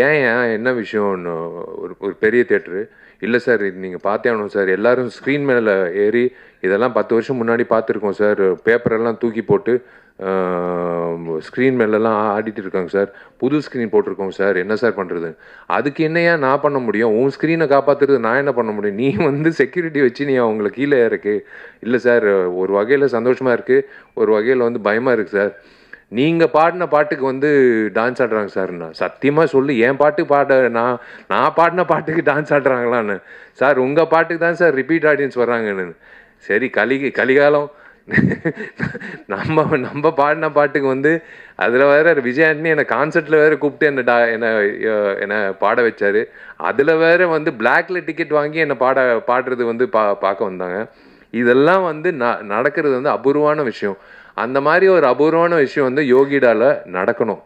ஏன் என்ன விஷயம்னு ஒரு பெரிய தியேட்டரு. இல்லை சார் இது நீங்கள் பார்த்தே ஆகணும் சார், எல்லோரும் ஸ்க்ரீன் மேலே ஏறி இதெல்லாம் 10 வருஷம் முன்னாடி பார்த்துருக்கோம் சார், பேப்பரெல்லாம் தூக்கி போட்டு ஸ்க்ரீன் மேலெல்லாம் ஆடிட்டு இருக்காங்க சார், புது ஸ்க்ரீன் போட்டிருக்கோங்க சார், என்ன சார் பண்ணுறது? அதுக்கு என்னையா நான் பண்ண முடியும்? உன் ஸ்க்ரீனை காப்பாற்றுறது நான் என்ன பண்ண முடியும்? நீ வந்து செக்யூரிட்டி வச்சு நீ அவங்கள கீழே இறக்கு. இல்லை சார் ஒரு வகையில் சந்தோஷமாக இருக்குது, ஒரு வகையில் வந்து பயமாக இருக்குது சார். நீங்கள் பாடின பாட்டுக்கு வந்து டான்ஸ் ஆடுறாங்க சார்ண்ணா. சத்தியமாக சொல்லு, என் பாட்டு நான் பாடின பாட்டுக்கு டான்ஸ் ஆடுறாங்களான்னு. சார் உங்கள் பாட்டுக்கு தான் சார் ரிப்பீட் ஆடியன்ஸ் வர்றாங்கன்னு. சரி கலிகாலம் நம்ம பாடின பாட்டுக்கு வந்து அதில் வேற விஜய் ஆண்டனி என்னை கான்சர்ட்டில் வேறு கூப்பிட்டு என்னை பாட வச்சார். அதில் வேற வந்து பிளாக்ல டிக்கெட் வாங்கி என்னை பாடுறது வந்து பார்க்க வந்தாங்க. இதெல்லாம் வந்து நடக்கிறது வந்து அபூர்வமான விஷயம். அந்த மாதிரி ஒரு அபூர்வமான விஷயம் வந்து யோகிடால நடக்கணும்.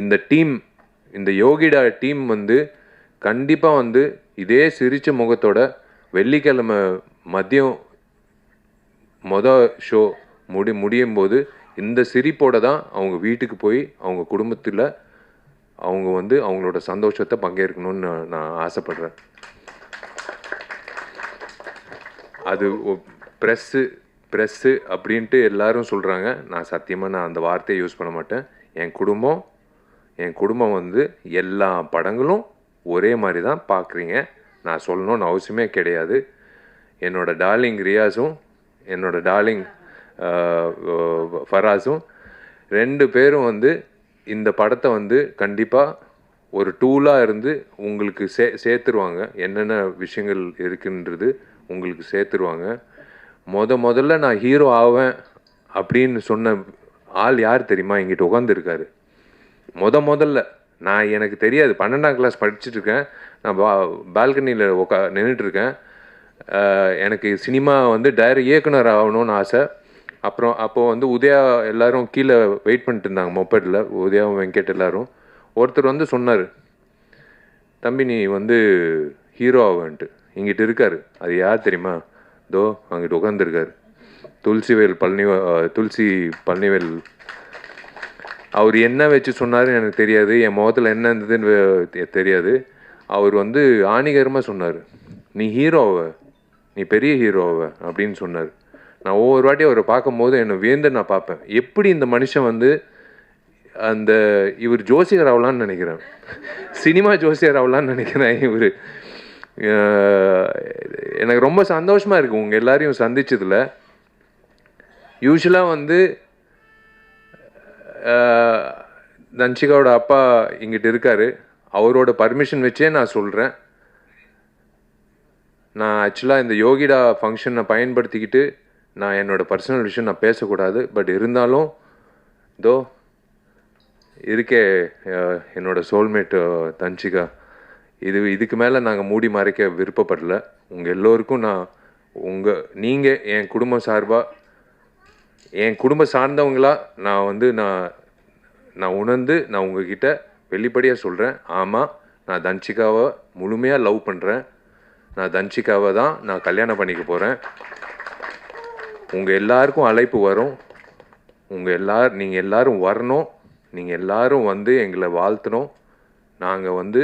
இந்த டீம், இந்த யோகிடா டீம் வந்து கண்டிப்பாக வந்து இதே சிரிச்ச முகத்தோட வெள்ளிக்கிழமை மதியம் ஷோ முடியும் போது இந்த சிரிப்போட தான் அவங்க வீட்டுக்கு போய் அவங்க குடும்பத்தில் அவங்க வந்து அவங்களோட சந்தோஷத்தை பங்கேற்கணும்னு நான் ஆசைப்படுறேன். அது ப்ரெஸ்ஸு அப்படின்ட்டு எல்லாரும் சொல்கிறாங்க. நான் சத்தியமாக நான் அந்த வார்த்தையை யூஸ் பண்ண மாட்டேன். என் குடும்பம் வந்து எல்லா படங்களும் ஒரே மாதிரி தான் பார்க்குறீங்க. நான் சொல்லணும்னு அவசியமே கிடையாது. என்னோடய டார்லிங் ரியாஸும் என்னோடய டார்லிங் ஃபராஸும் 2 பேரும் வந்து இந்த படத்தை வந்து கண்டிப்பாக ஒரு டூலாக இருந்து உங்களுக்கு சேர்த்துருவாங்க. என்னென்ன விஷயங்கள் இருக்குன்றது உங்களுக்கு சேர்த்துருவாங்க. முதல்ல நான் ஹீரோ ஆவேன் அப்படின்னு சொன்ன ஆள் யார் தெரியுமா? இங்கிட்ட உட்காந்துருக்காரு. முதல்ல எனக்கு தெரியாது, 12ஆம் கிளாஸ் படிச்சுட்ருக்கேன். நான் பால்கனியில் நின்றுட்டுருக்கேன். எனக்கு சினிமா வந்து இயக்குனர் ஆகணும்னு ஆசை. அப்போது வந்து உதயா எல்லோரும் கீழே வெயிட் பண்ணிட்டு இருந்தாங்க மொபைலில், உதயாவும் வெங்கட் எல்லோரும். ஒருத்தர் வந்து சொன்னார், தம்பி நீ வந்து ஹீரோ ஆவேன்ட்டு. இங்கிட்ட இருக்கார். அது யார் தெரியுமா? தோ அங்கிட்ட உட்காந்துருக்கார். துளசி பழனிவேல். அவர் என்ன வச்சு சொன்னாருன்னு எனக்கு தெரியாது, என் முகத்தில் என்ன இருந்ததுன்னு தெரியாது. அவர் வந்து ஆணிகரமாக சொன்னார், நீ ஹீரோவை, நீ பெரிய ஹீரோவை அப்படின்னு சொன்னார். நான் ஒவ்வொரு வாட்டி அவரை பார்க்கும்போது என்னை வியந்து நான் பார்ப்பேன். எப்படி இந்த மனுஷன் வந்து இவர் ஜோசியர் ஆகலான்னு நினைக்கிறேன், சினிமா ஜோசியர் ஆகலான்னு நினைக்கிறேன். இவர் எனக்கு ரொம்ப சந்தோஷமாக இருக்குது உங்கள் எல்லாரையும் சந்திச்சதில். யூஸ்வலாக வந்து தன்ஷிகாவோட அப்பா இங்கிட்ட இருக்கார். அவரோட பர்மிஷன் வச்சே நான் சொல்கிறேன். நான் ஆக்சுவலாக இந்த யோகிடா ஃபங்க்ஷனை பயன்படுத்திக்கிட்டு நான் என்னோடய பர்சனல் விஷயம் நான் பேசக்கூடாது. பட் இருந்தாலும் தோ இருக்கே என்னோடய சோல்மேட் தன்ஷிகா. இதுக்கு மேலே நாங்கள் மூடி மறைக்க விருப்பப்படல. உங்கள் எல்லோருக்கும் நீங்கள் என் குடும்பம் சார்பாக, என் குடும்பம் சார்ந்தவங்களா நான் வந்து நான் உணர்ந்து நான் உங்ககிட்ட வெளிப்படையாக சொல்கிறேன். ஆமாம், நான் தன்ஷிகாவை முழுமையாக லவ் பண்ணுறேன். நான் தன்ஷிகாவை தான் நான் கல்யாணம் பண்ணிக்க போகிறேன். உங்கள் எல்லாருக்கும் அழைப்பு வரும். நீங்கள் எல்லோரும் வரணும். நீங்கள் எல்லோரும் வந்து எங்களை வாழ்த்தணும். நாங்கள் வந்து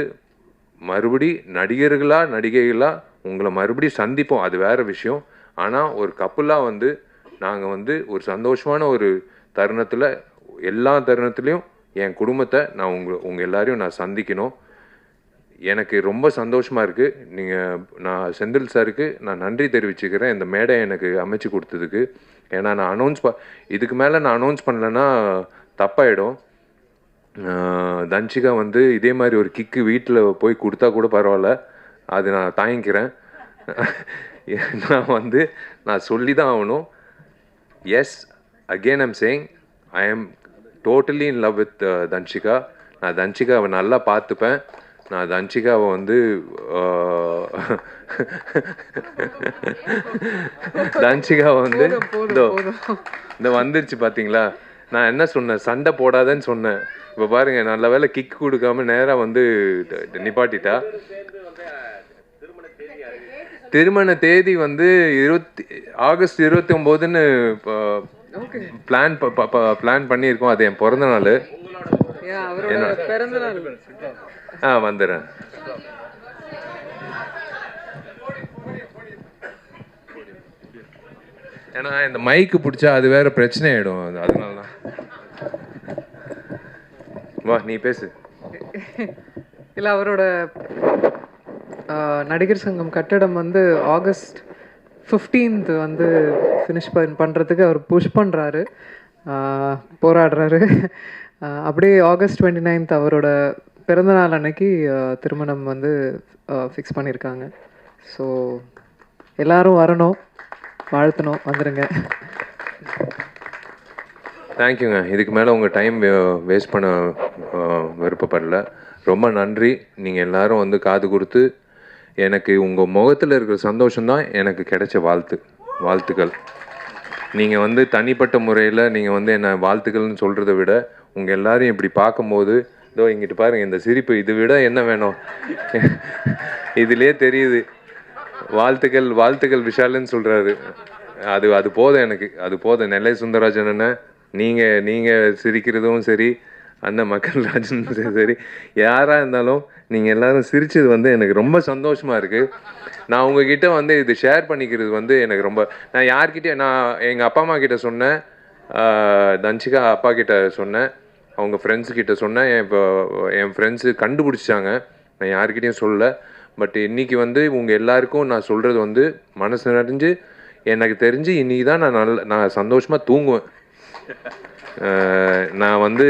மறுபடி நடிகைகளாக உங்களை மறுபடியும் சந்திப்போம். அது வேறு விஷயம். ஆனால் ஒரு கப்புலாக வந்து நாங்கள் வந்து ஒரு சந்தோஷமான ஒரு தருணத்தில், எல்லா தருணத்துலேயும் என் குடும்பத்தை நான் உங்கள் எல்லாரையும் நான் சந்திக்கணும். எனக்கு ரொம்ப சந்தோஷமாக இருக்குது. நான் செந்தில் சாருக்கு நான் நன்றி தெரிவிச்சுக்கிறேன் இந்த மேடை எனக்கு அமைச்சு கொடுத்ததுக்கு. ஏன்னா நான் இதுக்கு மேலே நான் அனௌன்ஸ் பண்ணலைன்னா தப்பாயிடும். தன்ஷிகா வந்து இதே மாதிரி ஒரு கிக்கு வீட்டில் போய் கொடுத்தா கூட பரவாயில்ல, அது நான் தாங்கிக்கிறேன். நான் சொல்லி தான் ஆகணும். Yes, again I'm saying, I am totally in love with Dhanshika. நான் தன்ஷிகாவை நல்லா பார்த்துப்பேன். நான் தன்ஷிகாவை வந்து தன்ஷிகாவை வந்து இந்த வந்துருச்சு பார்த்தீங்களா, நான் என்ன சொன்னேன், சண்டை போடாதேன்னு சொன்னேன். இப்போ பாருங்க, நல்ல வேளை கிக் கொடுக்காம நேராக வந்து நிப்பாட்டிட்டா. திருமண தேதி வந்து ஆகஸ்ட் 29ன்னு பிளான் பண்ணியிருக்கோம். அது என் பிறந்த நாள். வந்துடுறேன். ஏன்னா இந்த மைக்கு பிடிச்சா அது வேற பிரச்சனை ஆயிடும். அதனால தான். வா, நீ பேசு. இல்லை, அவரோட நடிகர் சங்கம் கட்டடம் வந்து ஆகஸ்ட் 15th வந்து ஃபினிஷ் பண்ணுறதுக்கு அவர் புஷ் பண்ணுறாரு, போராடுறாரு. அப்படியே ஆகஸ்ட் 29th அவரோட பிறந்தநாள் அன்னைக்கு திருமணம் வந்து ஃபிக்ஸ் பண்ணியிருக்காங்க. ஸோ எல்லாரும் வரணும், வாழ்த்தணும், வந்துடுங்க. தேங்க்யூங்க. இதுக்கு மேலே உங்கள் டைம் வேஸ்ட் பண்ண விருப்பப்படல. ரொம்ப நன்றி. நீங்கள் எல்லோரும் வந்து காது கொடுத்து எனக்கு உங்கள் முகத்தில் இருக்கிற சந்தோஷம்தான் எனக்கு கிடைச்ச வாழ்த்துக்கள். நீங்கள் வந்து தனிப்பட்ட முறையில் நீங்கள் வந்து என்னை வாழ்த்துக்கள்னு சொல்கிறத விட உங்கள் எல்லாரையும் இப்படி பார்க்கும்போது, இதோ இங்கிட்டு பாருங்கள் இந்த சிரிப்பு, இது விட என்ன வேணும்? இதுலேயே தெரியுது. வாழ்த்துக்கள் விஷாலுன்னு சொல்கிறாரு. அது போதும் எனக்கு, அது போதும். நெல்லை சுந்தரராஜன் அண்ணன், நீங்கள் சிரிக்கிறதும் சரி, அண்ணன் மக்கள் ராஜன் சரி, யாராக இருந்தாலும் நீங்கள் எல்லோரும் சிரித்தது வந்து எனக்கு ரொம்ப சந்தோஷமாக இருக்குது. நான் உங்ககிட்ட வந்து இது ஷேர் பண்ணிக்கிறது வந்து எனக்கு ரொம்ப, நான் யார்கிட்ட, நான் எங்கள் அப்பா அம்மா கிட்ட சொன்னேன், தன்ஷிகா அப்பா கிட்ட சொன்னேன், அவங்க ஃப்ரெண்ட்ஸுக்கிட்ட சொன்னேன். என் ஃப்ரெண்ட்ஸு கண்டுபிடிச்சாங்க, நான் யார்கிட்டையும் சொல்லலை. பட் இன்றைக்கி வந்து உங்கள் எல்லாருக்கும் நான் சொல்கிறது வந்து மனசு நிறைஞ்சு, எனக்கு தெரிஞ்சு இன்றைக்கி தான் நான் சந்தோஷமாக தூங்குவேன். நான் வந்து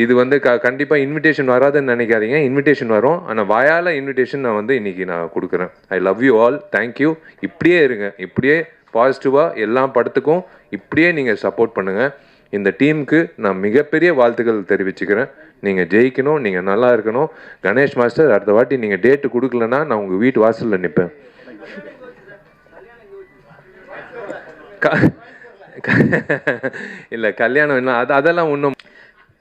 இது வந்து கண்டிப்பாக இன்விடேஷன் வராதுன்னு நினைக்காதீங்க. இன்விடேஷன் வரும், ஆனால் வாயால் இன்விடேஷன் நான் வந்து இன்றைக்கி நான் கொடுக்குறேன். ஐ லவ் யூ ஆல். தேங்க்யூ. இப்படியே இருங்க, இப்படியே பாசிட்டிவாக எல்லா படத்துக்கும் இப்படியே நீங்கள் சப்போர்ட் பண்ணுங்கள். இந்த டீமுக்கு நான் மிகப்பெரிய வாழ்த்துக்கள் தெரிவிச்சுக்கிறேன். நீங்கள் ஜெயிக்கணும், நீங்கள் நல்லா இருக்கணும். கணேஷ் மாஸ்டர், அடுத்த வாட்டி நீங்கள் டேட்டு கொடுக்கலன்னா நான் உங்கள் வீட்டு வாசலில் நிற்பேன். இல்லை, கல்யாணம் என்ன அதெல்லாம் ஒன்றும்.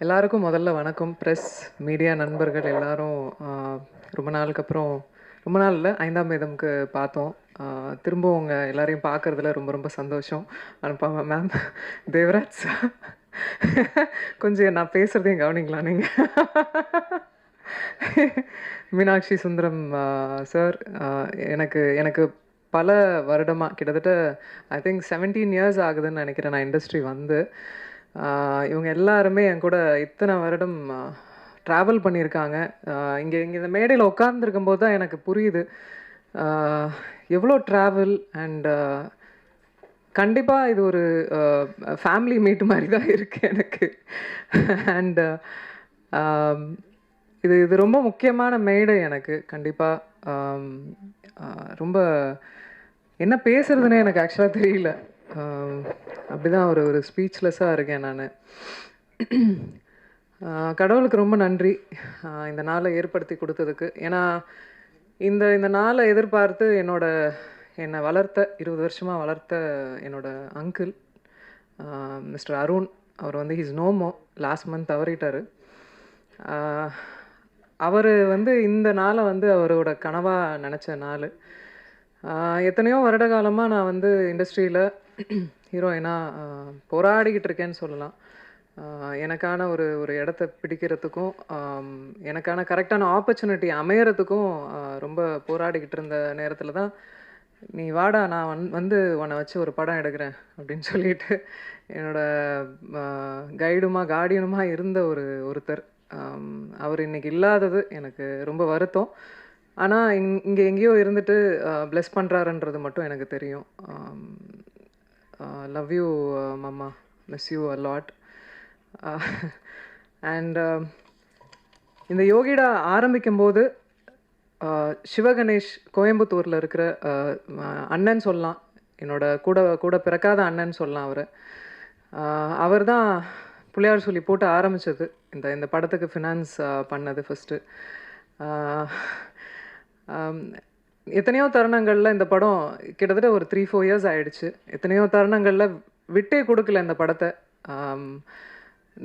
எல்லாருக்கும் முதல்ல வணக்கம். ப்ரெஸ், மீடியா நண்பர்கள் எல்லாரும் ரொம்ப நாளுக்கு அப்புறம், ரொம்ப நாள் இல்லை, 5ஆம் வேதம்க்கு பார்த்தோம். திரும்ப உங்கள் எல்லாரையும் பார்க்குறதுல ரொம்ப ரொம்ப சந்தோஷம். அனுப்பாம மேம், தேவராஜ் கொஞ்சம் நான் பேசுகிறதையும் கவனிங்களா நீங்கள்? மீனாட்சி சுந்தரம் சார், எனக்கு பல வருடமாக, கிட்டத்தட்ட ஐ திங்க் 17 years ஆகுதுன்னு நினைக்கிறேன் நான் இண்டஸ்ட்ரி வந்து. இவங்க எல்லாருமே என் கூட இத்தனை வருடம் ட்ராவல் பண்ணியிருக்காங்க. இங்கே இந்த மேடையில் உட்கார்ந்துருக்கும் போது தான் எனக்கு புரியுது எவ்வளோ ட்ராவல். அண்ட் கண்டிப்பாக இது ஒரு ஃபேமிலி மீட் மாதிரி தான் இருக்குது எனக்கு. அண்ட் இது ரொம்ப முக்கியமான மேடை எனக்கு. கண்டிப்பாக ரொம்ப என்ன பேசுறதுன்னே எனக்கு ஆக்சுவலாக தெரியல. அப்படிதான் ஒரு ஸ்பீச்லெஸ்ஸாக இருக்கேன் நான். கடவுளுக்கு ரொம்ப நன்றி இந்த நாளை ஏற்படுத்தி கொடுத்ததுக்கு. ஏன்னா இந்த நாளை எதிர்பார்த்து என்னை வளர்த்த 20 வருஷமாக வளர்த்த என்னோட அங்கிள் மிஸ்டர் அருண், அவர் வந்து he's no more, last month தவறிட்டார். அவர் வந்து இந்த நாளை வந்து அவரோட கனவாக நினச்ச நாள். எத்தனையோ வருட காலமாக நான் வந்து இண்டஸ்ட்ரியில் ஹீரோயினாக போராடிக்கிட்டு இருக்கேன்னு சொல்லலாம். எனக்கான ஒரு இடத்த பிடிக்கிறதுக்கும் எனக்கான கரெக்டான ஆப்பர்ச்சுனிட்டி அமையறதுக்கும் ரொம்ப போராடிக்கிட்டு இருந்த நேரத்தில் தான், நீ வாடா, நான் வந்து உன்னை வச்சு ஒரு படம் எடுக்கிறேன் அப்படின்னு சொல்லிட்டு என்னோட கார்டியனுமா இருந்த ஒருத்தர். அவர் இன்னைக்கு இல்லாதது எனக்கு ரொம்ப வருத்தம். ஆனால் இங்கே எங்கேயோ இருந்துட்டு ப்ளெஸ் பண்ணுறாருன்றது மட்டும் எனக்கு தெரியும். லவ் யூ மாமா, miss you a lot. And இந்த யோகிடா ஆரம்பிக்கும்போது சிவகணேஷ் கோயம்புத்தூரில் இருக்கிற அண்ணன் சொல்லலாம், என்னோட கூட பிறக்காத அண்ணன் சொல்லலாம். அவர் தான் பிள்ளையார் சொல்லி போட்டு ஆரம்பித்தது. இந்த படத்துக்கு ஃபினான்ஸ் பண்ணது ஃபஸ்ட்டு. எத்தனையோ தருணங்களில் இந்த படம் கிட்டத்தட்ட ஒரு 3-4 years ஆகிடுச்சு. எத்தனையோ தருணங்களில் விட்டே கொடுக்கல இந்த படத்தை.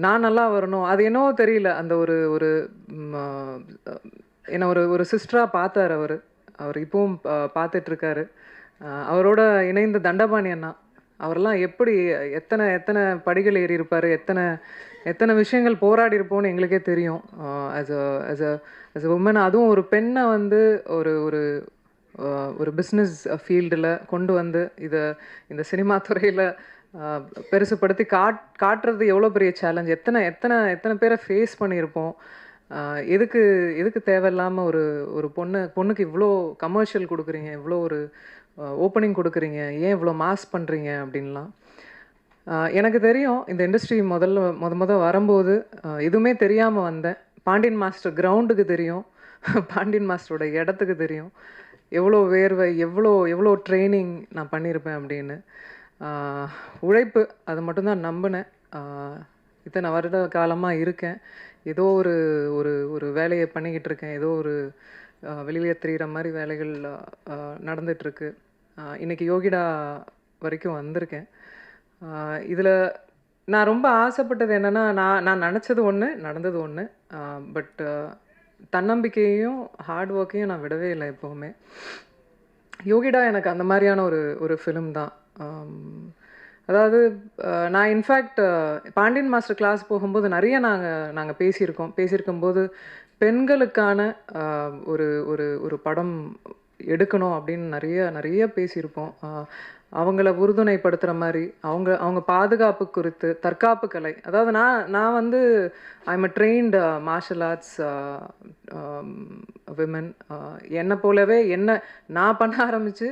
நான் நல்லா வரணும். அது என்னவோ தெரியல. அந்த ஒரு ஒரு என்ன ஒரு ஒரு சிஸ்டராக பார்த்தார் அவர். அவர் இப்பவும் பார்த்துட்ருக்காரு. அவரோட இணைந்த தண்டபாணி அண்ணா, அவரெல்லாம் எப்படி எத்தனை எத்தனை படிகள் ஏறி இருப்பார், எத்தனை எத்தனை விஷயங்கள் போராடி இருப்போம்னு எங்களுக்கே தெரியும். As a as a as a woman, அதுவும் ஒரு பெண்ணை வந்து ஒரு ஒரு ஒரு பிஸ்னஸ் ஃபீல்டில் கொண்டு வந்து இந்த சினிமா துறையில் பெருசுப்படுத்தி காட்டுறது எவ்வளோ பெரிய சேலஞ்ச். எத்தனை எத்தனை எத்தனை பேரை ஃபேஸ் பண்ணியிருப்போம். எதுக்கு எதுக்கு தேவையில்லாமல் ஒரு பொண்ணுக்கு இவ்வளோ கமர்ஷியல் கொடுக்குறீங்க, இவ்வளோ ஒரு ஓப்பனிங் கொடுக்குறீங்க, ஏன் இவ்வளோ மாஸ் பண்ணுறீங்க அப்படின்லாம். எனக்கு தெரியும் இந்த இண்டஸ்ட்ரி முத வரும்போது எதுவுமே தெரியாமல் வந்தேன். பாண்டியன் மாஸ்டர் கிரவுண்டுக்கு தெரியும், பாண்டியன் மாஸ்டரோட இடத்துக்கு தெரியும், எவ்வளோ வேர்வை, எவ்வளோ எவ்வளோ ட்ரைனிங் நான் பண்ணியிருப்பேன் அப்படின்னு. உழைப்பு, அது மட்டும்தான் நம்பினேன். இத்தனை வருட காலமாக இருக்கேன். ஏதோ ஒரு ஒரு ஒரு வேலையை பண்ணிக்கிட்டு இருக்கேன். ஏதோ ஒரு வெளியே தெரிகிற மாதிரி வேலைகள் நடந்துகிட்ருக்கு. இன்றைக்கி யோகிடா வரைக்கும் வந்திருக்கேன். இதில் நான் ரொம்ப ஆசைப்பட்டது என்னென்னா, நான் நினச்சது ஒன்று, நடந்தது ஒன்று. பட் தன்னம்பிக்கையையும் ஹார்ட் ஒர்க்கையும் நான் விடவே இல்லை எப்போவுமே. யோகிடா எனக்கு அந்த மாதிரியான ஒரு ஃபிலிம் தான். அதாவது நான் இன்ஃபேக்ட் பாண்டியன் மாஸ்டர் கிளாஸ் போகும்போது நிறைய நாங்கள் பேசியிருக்கும்போது பெண்களுக்கான ஒரு ஒரு ஒரு படம் எடுக்கணும் அப்படின்னு நிறைய பேசியிருப்போம். அவங்கள உறுதுணைப்படுத்துகிற மாதிரி, அவங்க பாதுகாப்பு குறித்து, தற்காப்பு கலை. அதாவது நான் வந்து I'm a trained martial arts women. என்னை போலவே நான் பண்ண ஆரம்பித்து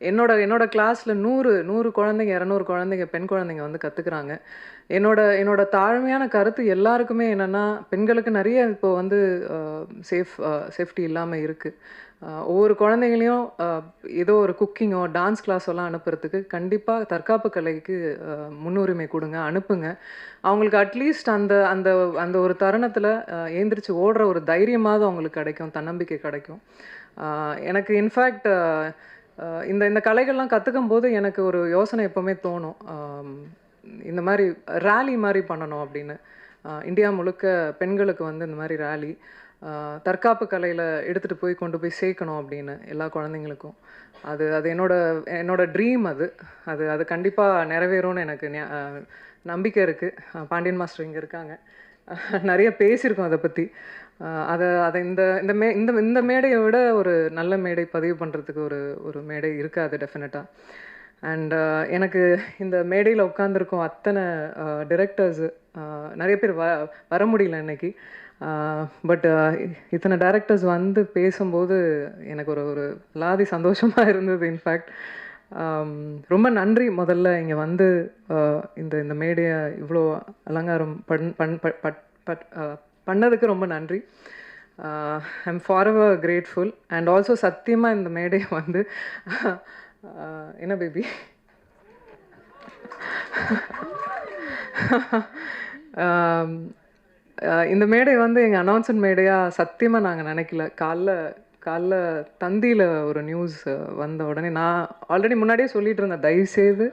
என்னோட கிளாஸில் 100 குழந்தைங்க, 200 குழந்தைங்க, பெண் குழந்தைங்க வந்து கற்றுக்குறாங்க. என்னோட தாழ்மையான கருத்து எல்லாருக்குமே என்னென்னா, பெண்களுக்கு நிறைய இப்போ வந்து சேஃப்டி இல்லாமல் இருக்குது. ஒவ்வொரு குழந்தைங்களையும் ஏதோ ஒரு குக்கிங்கோ டான்ஸ் கிளாஸோ எல்லாம் அனுப்புறதுக்கு கண்டிப்பாக தற்காப்பு கலைக்கு முன்னுரிமை கொடுங்க, அனுப்புங்க. அவங்களுக்கு அட்லீஸ்ட் அந்த அந்த அந்த ஒரு தருணத்தில் ஏந்திரிச்சு ஓடுற ஒரு தைரியமாவது அவங்களுக்கு கிடைக்கும், தன்னம்பிக்கை கிடைக்கும். எனக்கு இன்ஃபேக்ட் இந்த கலைகள்லாம் கற்றுக்கும் போது எனக்கு ஒரு யோசனை எப்போவுமே தோணும். இந்த மாதிரி ரேலி மாதிரி பண்ணணும் அப்படின்னு. இந்தியா முழுக்க பெண்களுக்கு வந்து இந்த மாதிரி ரேலி, தற்காப்பு கலையில் எடுத்துகிட்டு கொண்டு போய் சேர்க்கணும் அப்படின்னு எல்லா குழந்தைங்களுக்கும். அது என்னோட ட்ரீம். அது கண்டிப்பாக நிறைவேறும்னு எனக்கு நம்பிக்கை இருக்குது. பாண்டியன் மாஸ்டர் இங்கே இருக்காங்க, நிறைய பேசியிருக்கோம் அதை பற்றி. அதை இந்த மேடையை விட ஒரு நல்ல மேடை பதிவு பண்ணுறதுக்கு ஒரு மேடை இருக்காது டெஃபினட்டாக. அண்ட் எனக்கு இந்த மேடையில் உட்காந்துருக்கோம் அத்தனை டிரெக்டர்ஸு, நிறைய பேர் வர முடியல இன்னைக்கு. பட் இத்தனை டைரக்டர்ஸ் வந்து பேசும்போது எனக்கு ஒரு லாதி சந்தோஷமாக இருந்தது. இன்ஃபேக்ட் ரொம்ப நன்றி. முதல்ல இங்கே வந்து இந்த மேடையை இவ்வளோ அலங்காரம் பண்ணதுக்கு ரொம்ப நன்றி. I'm forever grateful. And also சத்தியமாக இந்த மேடையை வந்து என்ன பேபி இந்த மேடை வந்து எங்கள் அனௌன்ஸ்மெண்ட் மேடையாக சத்தியமாக நாங்கள் நினைக்கல. காலைல தந்தியில் ஒரு நியூஸ் வந்த உடனே நான் ஆல்ரெடி முன்னாடியே சொல்லிகிட்டு இருந்தேன், தயவுசெய்து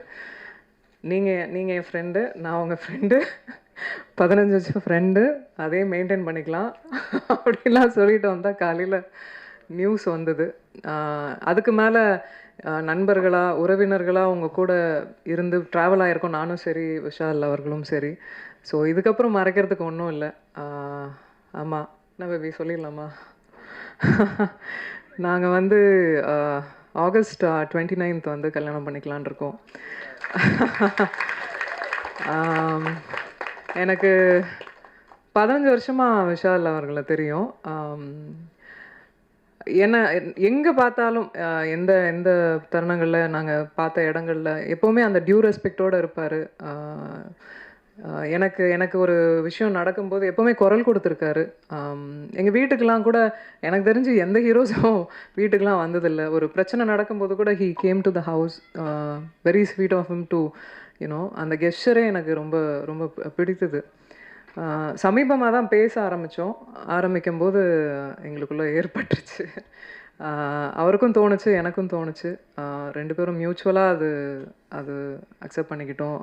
நீங்கள் என் ஃப்ரெண்டு, நான் உங்கள் ஃப்ரெண்டு, 15 வருஷம் ஃப்ரெண்டு, அதே மெயின்டைன் பண்ணிக்கலாம் அப்படிலாம் சொல்லிட்டு வந்தால் காலையில் நியூஸ் வந்தது. அதுக்கு மேலே நண்பர்களாக, உறவினர்களாக உங்கள் கூட இருந்து ட்ராவல் ஆகிருக்கோம், நானும் சரி, விஷால் அவர்களும் சரி. ஸோ இதுக்கப்புறம் மறைக்கிறதுக்கு ஒன்றும் இல்லை. ஆமாம், என்ன பேபி சொல்லிடலாமா? நாங்கள் வந்து ஆகஸ்ட் 29 வந்து கல்யாணம் பண்ணிக்கலான் இருக்கோம். எனக்கு 15 வருஷமாக விஷால் அவர்களை தெரியும். என்ன எங்கே பார்த்தாலும் எந்த எந்த தருணங்களில் நாங்கள் பார்த்த இடங்களில் எப்போவுமே அந்த டியூ ரெஸ்பெக்டோடு இருப்பார். எனக்கு ஒரு விஷயம் நடக்கும்போது எப்போவுமே குரல் கொடுத்துருக்காரு. எங்கள் வீட்டுக்கெலாம் கூட எனக்கு தெரிஞ்சு எந்த ஹீரோஸும் வீட்டுக்கெலாம் வந்ததில்லை. ஒரு பிரச்சனை நடக்கும்போது கூட he came to the house. Very sweet of him to you know. அந்த கெஸ்டரே எனக்கு ரொம்ப ரொம்ப பிடித்தது. சமீபமாக தான் பேச ஆரம்பிக்கும்போது எங்களுக்குள்ளே ஏற்பட்டுருச்சு. அவருக்கும் தோணுச்சு, எனக்கும் தோணுச்சு. 2 பேரும் மியூச்சுவலாக அது அக்செப்ட் பண்ணிக்கிட்டோம்.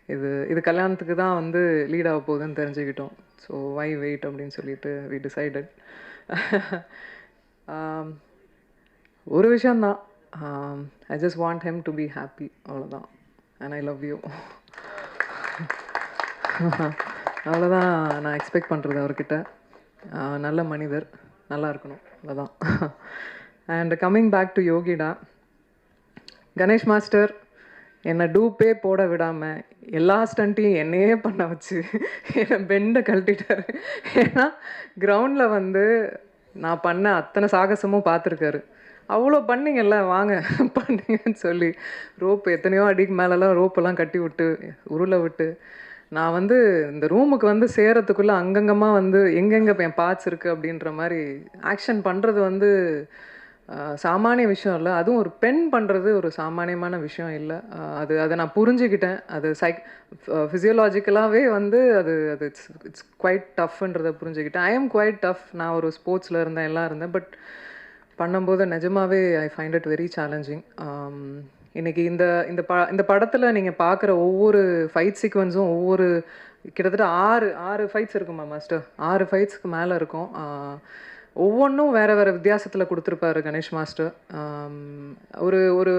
இது கல்யாணத்துக்கு தான் வந்து லீட் ஆக போகுதுன்னு தெரிஞ்சுக்கிட்டோம். ஸோ வை வெயிட் அப்படின்னு சொல்லிட்டு வி டிசைடட். ஒரு விஷயந்தான், I just want him to be happy, அவ்வளோதான். And I love you. அவ்வளோதான் நான் எக்ஸ்பெக்ட் பண்ணுறது அவர்கிட்ட. நல்ல மனிதர், நல்லா இருக்கணும், அவ்வளோதான். அண்ட் கம்மிங் பேக் டு யோகிடா, கணேஷ் மாஸ்டர் என்னை டூப்பே போட விடாமல் எல்லா ஸ்டண்ட்டையும் என்னையே பண்ண வச்சு என்னை பெண்டை கழட்டிட்டாரு. ஏன்னா கிரவுண்டில் வந்து நான் பண்ண அத்தனை சாகசமும் பார்த்துருக்காரு. அவ்வளோ பண்ணிங்கல்ல, வாங்க பண்ணீங்கன்னு சொல்லி ரோப்பு எத்தனையோ அடிக்கு மேலெல்லாம் ரோப்பெல்லாம் கட்டி விட்டு உருளை விட்டு நான் வந்து இந்த ரூமுக்கு வந்து சேரத்துக்குள்ளே அங்கங்கமாக வந்து எங்கெங்கே என் பார்ட்ஸ் இருக்குது அப்படின்ற மாதிரி ஆக்ஷன் பண்ணுறது வந்து சாமானிய விஷயம் இல்லை. அதுவும் ஒரு பெண் பண்ணுறது ஒரு சாமானியமான விஷயம் இல்லை. அதை நான் புரிஞ்சுக்கிட்டேன். அது ஃபிசியோலாஜிக்கலாகவே வந்து அது அது இட்ஸ் குவைட் டஃப்ன்றதை புரிஞ்சுக்கிட்டேன். I am quite tough. நான் ஒரு ஸ்போர்ட்ஸில் இருந்தேன், எல்லாம் இருந்தேன். பட் பண்ணும்போது நிஜமாவே I find it very challenging. இன்றைக்கி இந்த படத்தில் நீங்கள் பார்க்குற ஒவ்வொரு ஃபைட் சீக்வன்ஸும் ஒவ்வொரு கிட்டத்தட்ட ஆறு ஃபைட்ஸ் இருக்குமா மாஸ்டர்? 6 ஃபைட்ஸ்க்கு மேலே இருக்கும். ஒவ்வொன்றும் வேறு வேறு வித்தியாசத்தில் கொடுத்துருப்பாரு கணேஷ் மாஸ்டர். ஒரு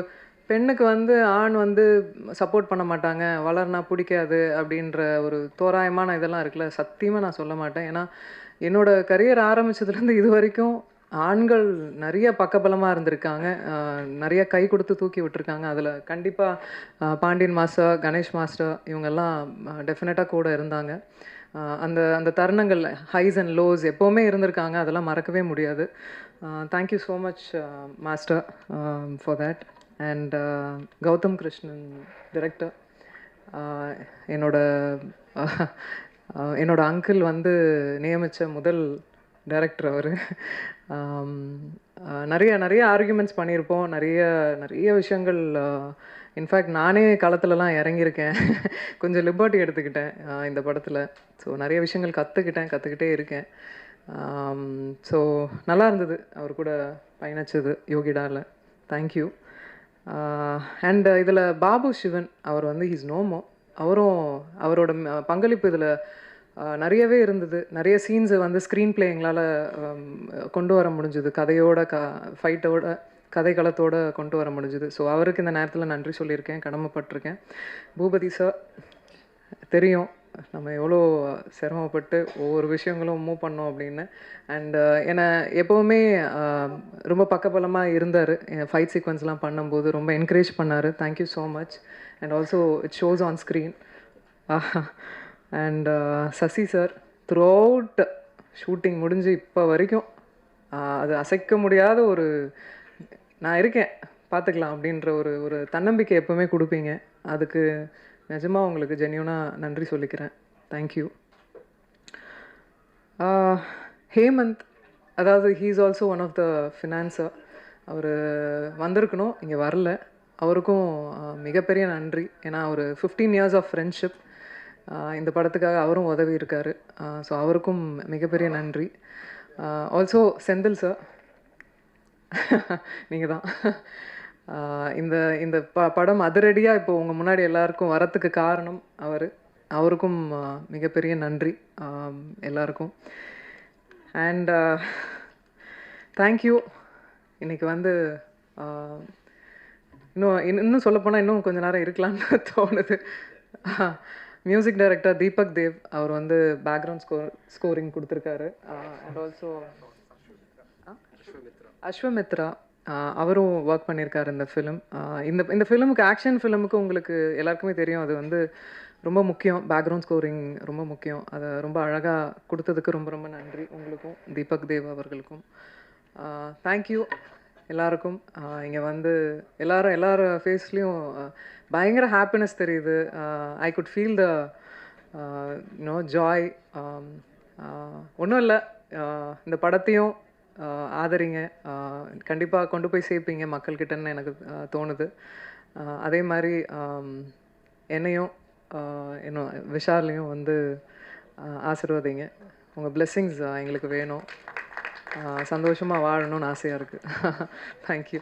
பெண்ணுக்கு வந்து ஆண் வந்து சப்போர்ட் பண்ண மாட்டாங்க, வளர்னா பிடிக்காது அப்படின்ற ஒரு தோராயமான இதெல்லாம் இருக்குல்ல, சத்தியமாக நான் சொல்ல மாட்டேன். ஏன்னா என்னோடய கரியர் ஆரம்பித்ததுலேருந்து இது வரைக்கும் ஆண்கள் நிறைய பக்கபலமாக இருந்திருக்காங்க, நிறைய கை கொடுத்து தூக்கி விட்டுருக்காங்க. அதில் கண்டிப்பாக பாண்டியன் மாஸ்டர், கணேஷ் மாஸ்டர் இவங்கெல்லாம் டெஃபினட்டாக கூட இருந்தாங்க. அந்த தருணங்கள் ஹைஸ் அண்ட் லோஸ் எப்போவுமே இருந்திருக்காங்க, அதெல்லாம் மறக்கவே முடியாது. Thank you so much master for that. And Gautham Krishnan director, என்னோட அங்கிள் வந்து நியமித்த முதல் டைரக்டர் அவர். நிறைய ஆர்கியூமெண்ட்ஸ் பண்ணியிருப்போம், நிறைய விஷயங்கள். இன்ஃபேக்ட் நானே களத்துலலாம் இறங்கியிருக்கேன், கொஞ்சம் லிபர்ட்டி எடுத்துக்கிட்டேன் இந்த படத்தில். ஸோ நிறைய விஷயங்கள் கற்றுக்கிட்டே இருக்கேன். ஸோ நல்லா இருந்தது அவர் கூட பயணிச்சது யோகிடாவில். தேங்க்யூ. அண்ட் இதில் பாபு சிவன் அவர் வந்து ஹீஸ் நோமோ, அவரோட பங்களிப்பு இதில் நிறையவே இருந்தது. நிறைய சீன்ஸை வந்து ஸ்க்ரீன் பிளே எங்களால் கொண்டு வர முடிஞ்சுது, ஃபைட்டோட கதைக்களத்தோடு கொண்டு வர முடிஞ்சுது. ஸோ அவருக்கு இந்த நேரத்தில் நன்றி சொல்லியிருக்கேன், கடமைப்பட்டிருக்கேன். பூபதி சார், தெரியும் நம்ம எவ்வளோ சிரமப்பட்டு ஒவ்வொரு விஷயங்களும் மூவ் பண்ணோம் அப்படின்னு. அண்ட் என்னை எப்போவுமே ரொம்ப பக்கபலமாக இருந்தார். ஃபைட் சீக்வன்ஸ்லாம் பண்ணும்போது ரொம்ப என்கரேஜ் பண்ணார். Thank you so much. And also it shows on screen. And Sasi sir, throughout shooting முடிஞ்சு இப்போ வரைக்கும் அது அசைக்க முடியாத ஒரு நான் இருக்கேன் பார்த்துக்கலாம் அப்படின்ற ஒரு தன்னம்பிக்கை எப்போவுமே கொடுப்பீங்க. அதுக்கு நிஜமாக உங்களுக்கு ஜென்யூனாக நன்றி சொல்லிக்கிறேன். தேங்க்யூ. ஹேமந்த், அதாவது he is also one of the financier. அவர் வந்திருக்கணும், இங்கே வரல. அவருக்கும் மிகப்பெரிய நன்றி. ஏன்னா ஒரு 15 years ஆஃப் ஃப்ரெண்ட்ஷிப், இந்த படத்துக்காக அவரும் உதவி இருக்கார். ஸோ அவருக்கும் மிகப்பெரிய நன்றி. ஆல்சோ செந்தில் சார், நீங்கள் தான் இந்த படம் அதிரடியாக இப்போ உங்கள் முன்னாடி எல்லாருக்கும் வரத்துக்கு காரணம் அவருக்கும் மிகப்பெரிய நன்றி எல்லாருக்கும். And thank you. இன்றைக்கி வந்து இன்னும் சொல்லப்போனால் இன்னும் கொஞ்சம் நேரம் இருக்கலாம்னு தோணுது. மியூசிக் டைரக்டர் தீபக் தேவ், அவர் வந்து பேக்ரவுண்ட் ஸ்கோரிங் கொடுத்துருக்காரு. அண்ட் ஆல்சோ அஸ்வமித்ரா, அவரும் ஒர்க் பண்ணியிருக்காரு இந்த ஃபிலிம். இந்த ஃபிலிமுக்கு, ஆக்ஷன் ஃபிலிமுக்கு உங்களுக்கு எல்லாருக்குமே தெரியும், அது வந்து ரொம்ப முக்கியம். பேக்ரவுண்ட் ஸ்கோரிங் ரொம்ப முக்கியம். அதை ரொம்ப அழகாக கொடுத்ததுக்கு ரொம்ப ரொம்ப நன்றி உங்களுக்கும், தீபக் தேவ் அவர்களுக்கும். தேங்க்யூ எல்லாருக்கும். இங்கே வந்து எல்லார் ஃபேஸ்லேயும் பயங்கர ஹாப்பினஸ் தெரியுது. I could feel the joy. ஒன்றும் இல்லை, இந்த படத்தையும் ஆதரிங்க, கண்டிப்பாக கொண்டு போய் சேர்ப்பீங்க மக்கள்கிட்டன்னு எனக்கு தோணுது. அதே மாதிரி என்னையும் இன்னும் விஷாலையும் வந்து ஆசீர்வதிங்க. உங்கள் பிளெஸ்ஸிங்ஸ் எங்களுக்கு வேணும். சந்தோஷமாக வாழணும்னு ஆசையாக இருக்குது. தேங்க்யூ.